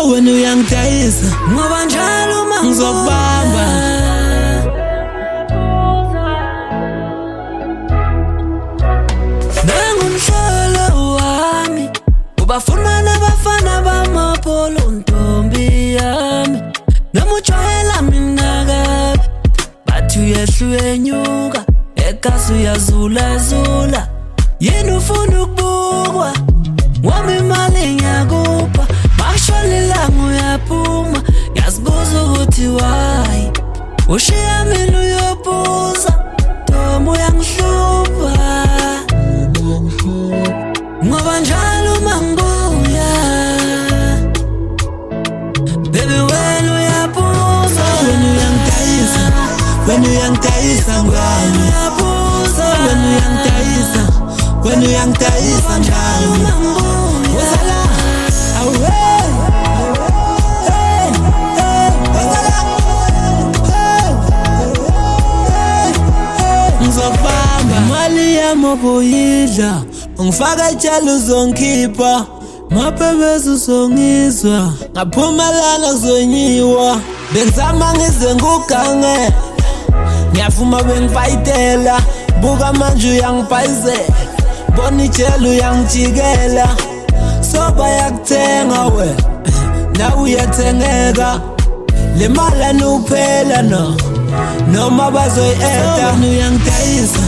wena uyangidayisa ngoba njalo mangizokubamba nangumhlolo wami ubafuna nabafana bamapolo ntombi yami namujwayela mina kabi bathi uyehluyenyuka egazi uyazulazula yini ufuna ukubukwa wami imali ngiyakupha basholilanga uyaphuma yazibuza ukuthi why ushiya mina uyobuza Ntombi uyangihlupha ngoba njalo mangibuya baby wena uyabuza wena uyangidayisa wena uyangidayisa ngami uyabuza wena uyangidayisa wena uyangidayisa njalo wazala awe ngizokubamba imali yami obuyidla ungifaka itshalo uzongikhipha maphebeza uzongizwa ngaphumelana kuzonyiwa bengizama ngize ngugange ngiyafuma bengifayitela buka manje uyangipayizela bona itshelo uyangijikela soba yakuthenga we nawe uyathengeka le mali anuphela no noma bazoyi-eda wena uyangidayisa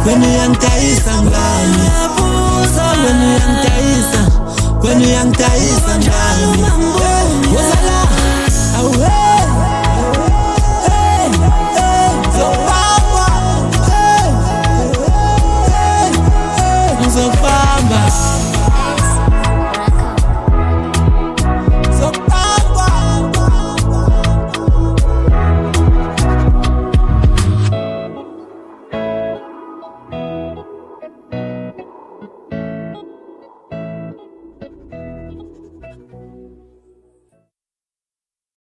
wena uyangidayisa ngami wena uyangidayisa wena uyangidayisa ngami wazala awe